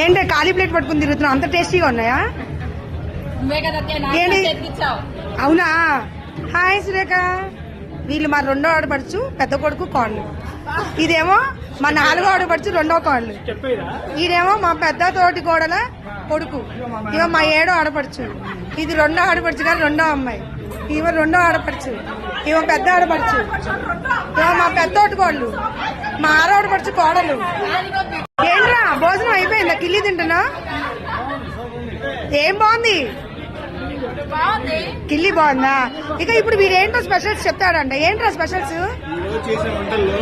ఏంటి ఖాళీ ప్లేట్ పట్టుకుని తిరుగుతున్నావు? అంత టేస్టీగా ఉన్నాయా? ఏంటి? అవునా? హాయ్ సురేఖ. వీళ్ళు మా రెండో ఆడపడుచు, పెద్ద కొడుకు కోళ్ళు. ఇదేమో మా నాలుగో ఆడపడుచు, రెండో కోళ్ళు. ఇదేమో మా పెద్ద తోటి కోడల కొడుకు. ఇవో మా ఏడో ఆడపడుచు. ఇది రెండో ఆడపడుచు గారు రెండో అమ్మాయి. ఇవో రెండో ఆడపడుచు. ఇవో పెద్ద ఆడపడుచు. ఇవో మా పెద్ద తోటి కోళ్ళు. మా ఆరో ఆడపడుచు కోడలు. ఏంట్రా భోజనం అయిపోయిందా? కిల్లి తింటున్నా? ఏం బాగుంది? కిల్లి బాగుందా? ఇక ఇప్పుడు వీరేంటో స్పెషల్స్ చెప్తాడంట. ఏంట్రా స్పెషల్స్? చేసిన వంటల్లో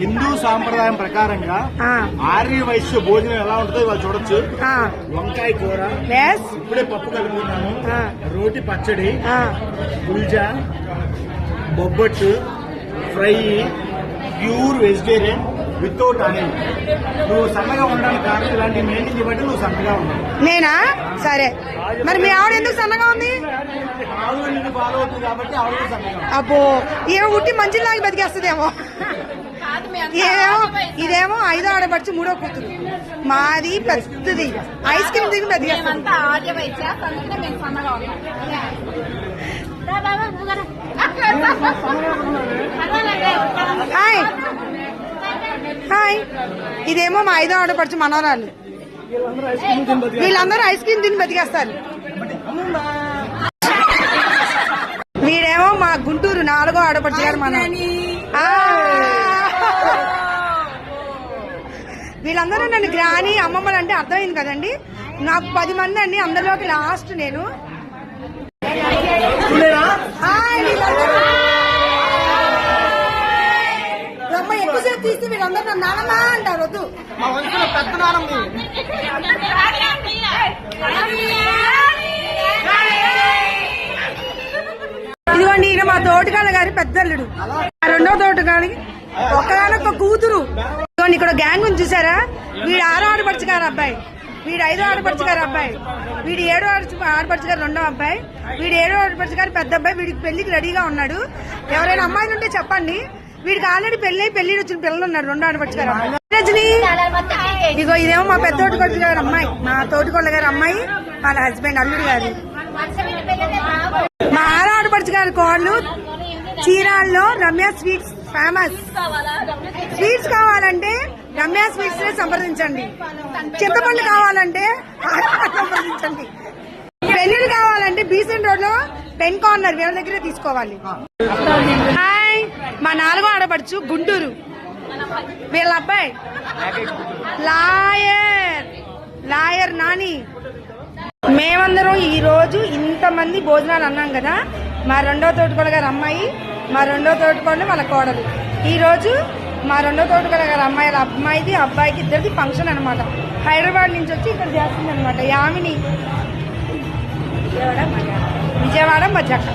హిందూ సాంప్రదాయం ప్రకారంగా ఆర్య వైశ్య భోజనం ఎలా ఉంటుందో ఇవాళ చూడొచ్చు. వంకాయ కూర, ఇప్పుడే పప్పు కలుపుకున్నాను, రోటి పచ్చడి, గుల్జా, బొబ్బట్టు fry, pure vegetarian without onion. నువ్వు సన్నగా ఉండడానికి కారణం ఇలాంటి మెయింటైన్ బట్టి నువ్వు సన్నగా ఉన్నావు. నేనా? సరే, మరి మీ ఆవిడ ఎందుకు సన్నగా ఉంది? ఆవిడ నిన్ను ఫాలో అవుతుంది కాబట్టి ఆవిడ సన్నగా. అబ్బో, ఏమో ఉట్టి మంచిలాగా బతికేస్తుందేమో. ఇదేమో ఐదో ఆడపడుచు, మూడో కూతురు. మాది పెద్దది ఐస్ క్రీమ్ దిగి బతికేస్తుంది. Hi hi. ఇదేమో మా ఐదో ఆడపడుచు మనవరాలు. వీళ్ళందరూ ఐస్ క్రీమ్ తిని బతికేస్తారు. వీడేమో మా గుంటూరు నాలుగో ఆడపడుచు గారు మన. వీళ్ళందరూ నన్ను గ్రాని అమ్మమ్మలు అంటే అర్థమైంది కదండి. నాకు 10 మంది అండి, అందరిలోకి లాస్ట్ నేను. అమ్మ ఎక్కువసేపు తీస్తే వీళ్ళందరూ నన్ను నానమ్మా అంటారు. వద్దు, పెద్ద నానమ్మ. ఇదిగోండి, ఈయన మా తోటకాళ్ళ గారి పెద్దల్లుడు. రెండో తోటకాళ్ళకి ఒక్కగానొక్క కూతురు. ఇదిగోండి, ఇక్కడ గ్యాంగ్ ఉంది చూసారా? వీడు ఆరో ఆడపడుచు గారు అబ్బాయి, వీడు ఐదో ఆడపడుచు గారు అబ్బాయి, వీడు ఏడో ఆడపడుచు గారు రెండో అబ్బాయి, వీడు ఏడో ఆడపడుచు గారు పెద్ద అబ్బాయి. వీడికి పెళ్లికి రెడీగా ఉన్నాడు. ఎవరైనా అమ్మాయిలు ఉంటే చెప్పండి. వీడికి ఆల్రెడీ పెళ్లి వచ్చిన పిల్లలు ఉన్నారు. రెండో ఆడపడుచు గారు రజని. ఇగో ఇదేమో మా పెద్ద తోటికొడుచు గారు అమ్మాయి, మా తోటికొండ గారు అమ్మాయి, వాళ్ళ హస్బెండ్ అల్లుడు గారు. మా ఆరో ఆడపడుచు గారు కోళ్ళు. చీరాల్లో రమ్య స్వీట్స్ ఫేమస్. స్వీట్స్ కావాలంటే రమ్య స్వీట్స్ నే సంప్రదించండి. చింతపండు కావాలంటే సంప్రదించండి. పెన్నులు కావాలంటే బీసెంట్ రోడ్ లో పెన్ కార్నర్ వీళ్ళ దగ్గరే తీసుకోవాలి. హాయ్, మా నాలుగో ఆడపడుచు గుంటూరు. వీళ్ళ అబ్బాయి లాయర్ నాని. మేమందరం ఈ రోజు ఇంతమంది భోజనాలు అన్నాం కదా. మా రెండో తోటికోళ్ళ గారు అమ్మాయి, మా రెండో తోటికోళ్ళు వాళ్ళ కోడలు. ఈ రోజు మా రెండో తోటికోళ్ళ గారు అమ్మాయిది అబ్బాయికి ఇద్దరిది ఫంక్షన్ అనమాట. హైదరాబాద్ నుంచి వచ్చి ఇక్కడ చేస్తుంది అనమాట. యామిని విజయవాడ మజాక.